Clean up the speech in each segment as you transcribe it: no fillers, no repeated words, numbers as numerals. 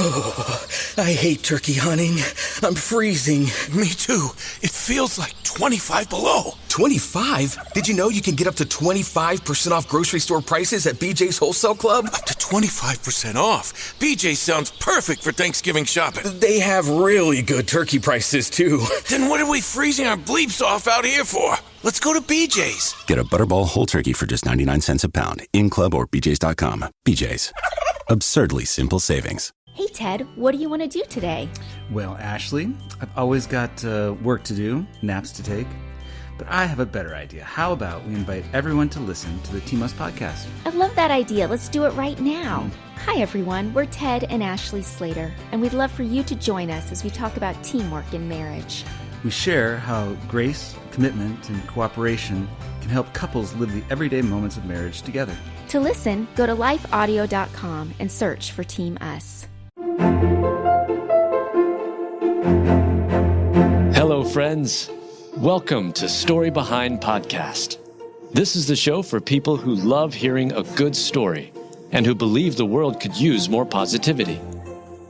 I hate turkey hunting. I'm freezing. Me too. It feels like 25 below. 25? Did you know you can get up to 25% off grocery store prices at BJ's Wholesale Club? Up to 25% off. BJ sounds perfect for Thanksgiving shopping. They have really good turkey prices, too. Then what are we freezing our bleeps off out here for? Let's go to BJ's. Get a Butterball whole turkey for just 99 cents a pound. In-club or BJ's.com. BJ's. Absurdly simple savings. Hey, Ted, what do you want to do today? Well, Ashley, I've always got work to do, naps to take, but I have a better idea. How about we invite everyone to listen to the Team Us podcast? I love that idea. Let's do it right now. Hi, everyone. We're Ted and Ashley Slater, and we'd love for you to join us as we talk about teamwork in marriage. We share how grace, commitment, and cooperation can help couples live the everyday moments of marriage together. To listen, go to lifeaudio.com and search for Team Us. Hello, friends. Welcome to Story Behind Podcast. This is the show for people who love hearing a good story and who believe the world could use more positivity.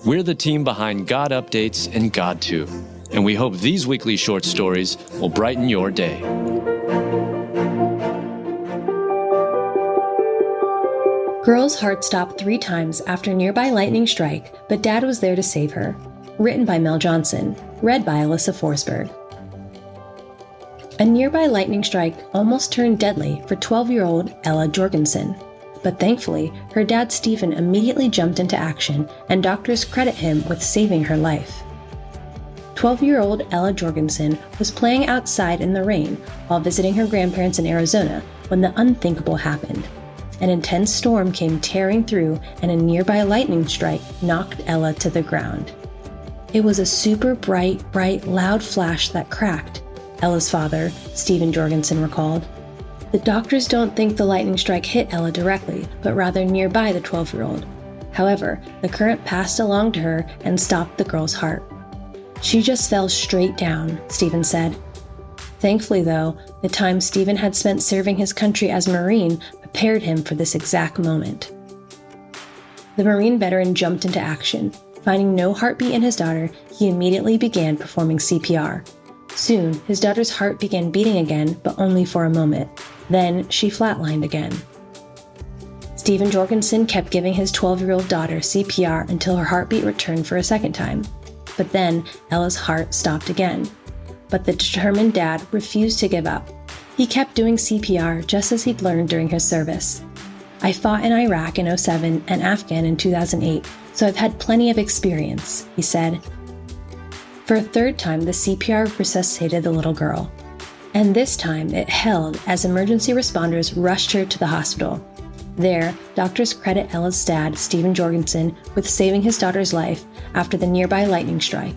We're the team behind God Updates and God Too, and we hope these weekly short stories will brighten your day. Girl's heart stopped 3 times after nearby lightning strike, but Dad was there to save her. Written by Mel Johnson. Read by Alyssa Forsberg. A nearby lightning strike almost turned deadly for 12-year-old Ella Jorgensen. But thankfully, her dad Stephen immediately jumped into action, and doctors credit him with saving her life. 12-year-old Ella Jorgensen was playing outside in the rain while visiting her grandparents in Arizona when the unthinkable happened. An intense storm came tearing through, and a nearby lightning strike knocked Ella to the ground. It was a super bright, loud flash that cracked, Ella's father, Stephen Jorgensen, recalled. The doctors don't think the lightning strike hit Ella directly, but rather nearby the 12-year-old. However, the current passed along to her and stopped the girl's heart. She just fell straight down, Stephen said. Thankfully, though, the time Stephen had spent serving his country as a Marine prepared him for this exact moment. The Marine veteran jumped into action. Finding no heartbeat in his daughter, he immediately began performing CPR. Soon, his daughter's heart began beating again, but only for a moment. Then, she flatlined again. Stephen Jorgensen kept giving his 12-year-old daughter CPR until her heartbeat returned for a second time. But then, Ella's heart stopped again. But the determined dad refused to give up. He kept doing CPR just as he'd learned during his service. I fought in Iraq in 2007 and Afghan in 2008, so I've had plenty of experience, he said. For a third time, the CPR resuscitated the little girl. And this time, it held as emergency responders rushed her to the hospital. There, doctors credit Ella's dad, Stephen Jorgensen, with saving his daughter's life after the nearby lightning strike.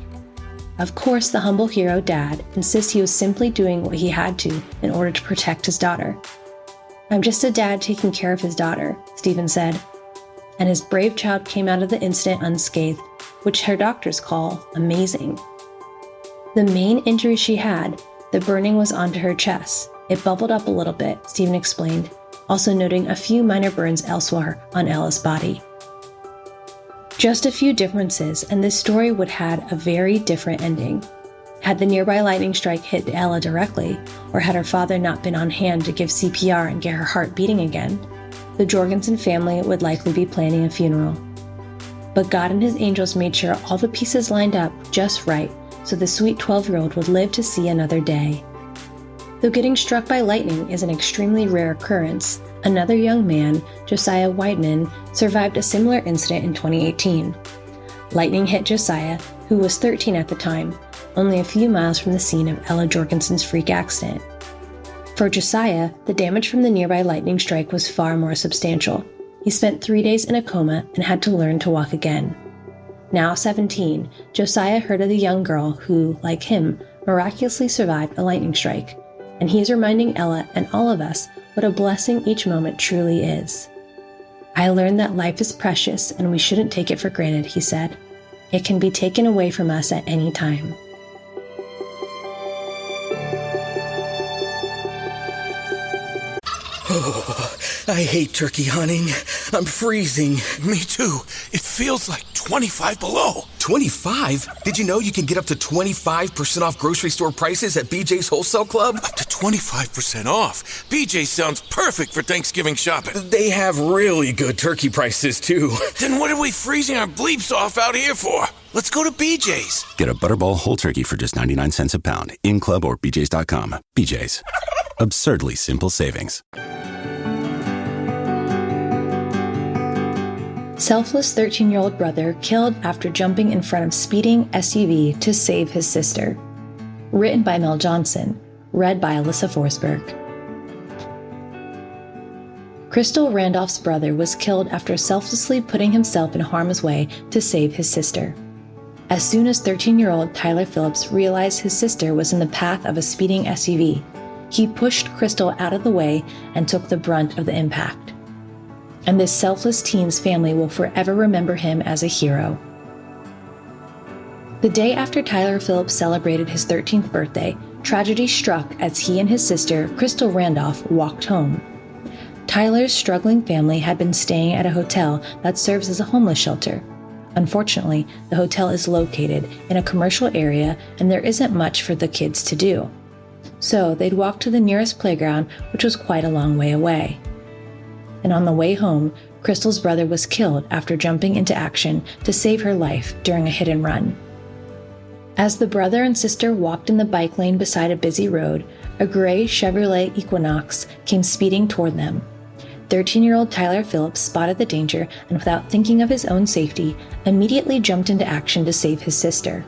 Of course, the humble hero dad insists he was simply doing what he had to in order to protect his daughter. "I'm just a dad taking care of his daughter," Stephen said. And his brave child came out of the incident unscathed, which her doctors call amazing. The main injury she had, the burning, was onto her chest. It bubbled up a little bit, Stephen explained, also noting a few minor burns elsewhere on Ella's body. Just a few differences, and this story would have had a very different ending. Had the nearby lightning strike hit Ella directly, or had her father not been on hand to give CPR and get her heart beating again, the Jorgensen family would likely be planning a funeral. But God and his angels made sure all the pieces lined up just right, so the sweet 12-year-old would live to see another day. Though getting struck by lightning is an extremely rare occurrence, another young man, Josiah Weidman, survived a similar incident in 2018. Lightning hit Josiah, who was 13 at the time, only a few miles from the scene of Ella Jorgensen's freak accident. For Josiah, the damage from the nearby lightning strike was far more substantial. He spent 3 days in a coma and had to learn to walk again. Now 17, Josiah heard of the young girl who, like him, miraculously survived a lightning strike, and he's reminding Ella and all of us what a blessing each moment truly is. "I learned that life is precious and we shouldn't take it for granted," he said. "It can be taken away from us at any time." Oh, I hate turkey hunting. I'm freezing. Me too. It feels like 25 below. 25? Did you know you can get up to 25% off grocery store prices at BJ's Wholesale Club? Up to 25% off. BJ sounds perfect for Thanksgiving shopping. They have really good turkey prices, too. Then what are we freezing our bleeps off out here for? Let's go to BJ's. Get a Butterball whole turkey for just 99 cents a pound, in club or BJ's.com. BJ's. Absurdly simple savings. Selfless 13-year-old brother killed after jumping in front of speeding SUV to save his sister. Written by Mel Johnson. Read by Alyssa Forsberg. Crystal Randolph's brother was killed after selflessly putting himself in harm's way to save his sister. As soon as 13-year-old Tyler Phillips realized his sister was in the path of a speeding SUV, he pushed Crystal out of the way and took the brunt of the impact. And this selfless teen's family will forever remember him as a hero. The day after Tyler Phillips celebrated his 13th birthday, tragedy struck as he and his sister, Crystal Randolph, walked home. Tyler's struggling family had been staying at a hotel that serves as a homeless shelter. Unfortunately, the hotel is located in a commercial area and there isn't much for the kids to do. So they'd walk to the nearest playground, which was quite a long way away. And on the way home, Crystal's brother was killed after jumping into action to save her life during a hit and run. As the brother and sister walked in the bike lane beside a busy road, a gray Chevrolet Equinox came speeding toward them. 13-year-old Tyler Phillips spotted the danger and, without thinking of his own safety, immediately jumped into action to save his sister.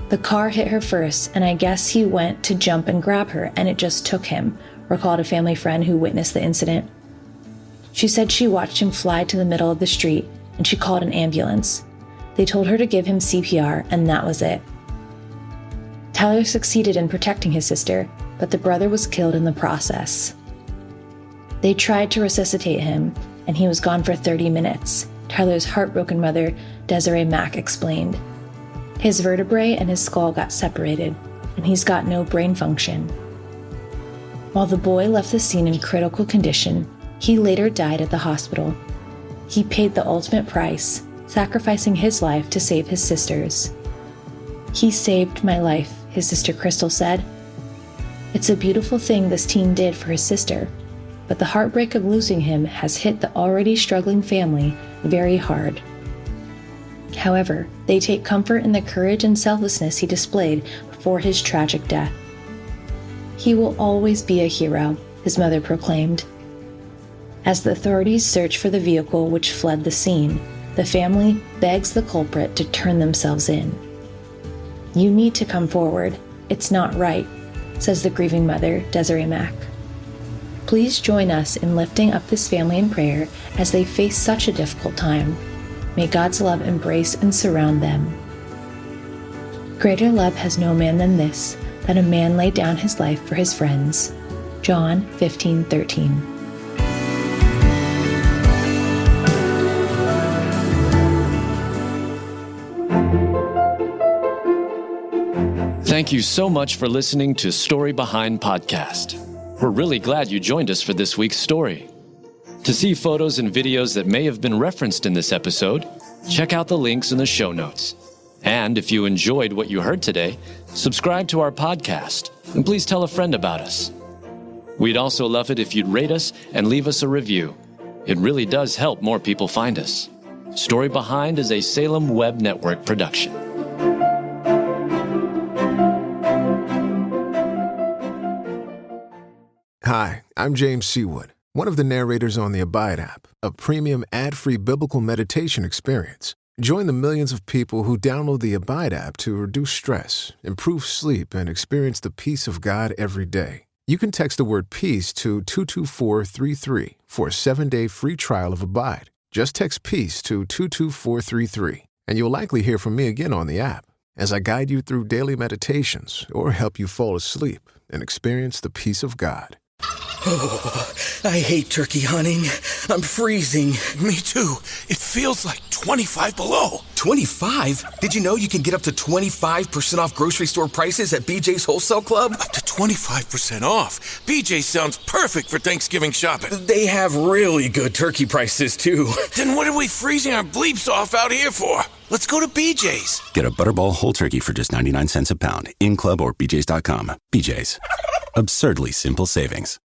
The car hit her first, and I guess he went to jump and grab her, and it just took him, recalled a family friend who witnessed the incident. She said she watched him fly to the middle of the street, and she called an ambulance. They told her to give him CPR, and that was it. Tyler succeeded in protecting his sister, but the brother was killed in the process. They tried to resuscitate him, and he was gone for 30 minutes, Tyler's heartbroken mother, Desiree Mack, explained. His vertebrae and his skull got separated, and he's got no brain function. While the boy left the scene in critical condition, he later died at the hospital. He paid the ultimate price, sacrificing his life to save his sister's. He saved my life, his sister Crystal said. It's a beautiful thing this teen did for his sister, but the heartbreak of losing him has hit the already struggling family very hard. However, they take comfort in the courage and selflessness he displayed before his tragic death. He will always be a hero, his mother proclaimed. As the authorities search for the vehicle which fled the scene, the family begs the culprit to turn themselves in. You need to come forward. It's not right, says the grieving mother, Desiree Mack. Please join us in lifting up this family in prayer as they face such a difficult time. May God's love embrace and surround them. Greater love has no man than this, that a man lay down his life for his friends. John 15:13. Thank you so much for listening to Story Behind Podcast. We're really glad you joined us for this week's story. To see photos and videos that may have been referenced in this episode, check out the links in the show notes. And if you enjoyed what you heard today, subscribe to our podcast, and please tell a friend about us. We'd also love it if you'd rate us and leave us a review. It really does help more people find us. Story Behind is a Salem Web Network production. Hi, I'm James Seawood, one of the narrators on the Abide app, a premium ad-free biblical meditation experience. Join the millions of people who download the Abide app to reduce stress, improve sleep, and experience the peace of God every day. You can text the word PEACE to 22433 for a 7-day free trial of Abide. Just text PEACE to 22433, and you'll likely hear from me again on the app as I guide you through daily meditations or help you fall asleep and experience the peace of God. Oh, I hate turkey hunting. I'm freezing. Me too. It feels like 25 below. 25? Did you know you can get up to 25% off grocery store prices at BJ's Wholesale Club? Up to 25% off. BJ sounds perfect for Thanksgiving shopping. They have really good turkey prices, too. Then what are we freezing our bleeps off out here for? Let's go to BJ's. Get a Butterball whole turkey for just 99 cents a pound in club or BJ's.com. BJ's. Absurdly simple savings.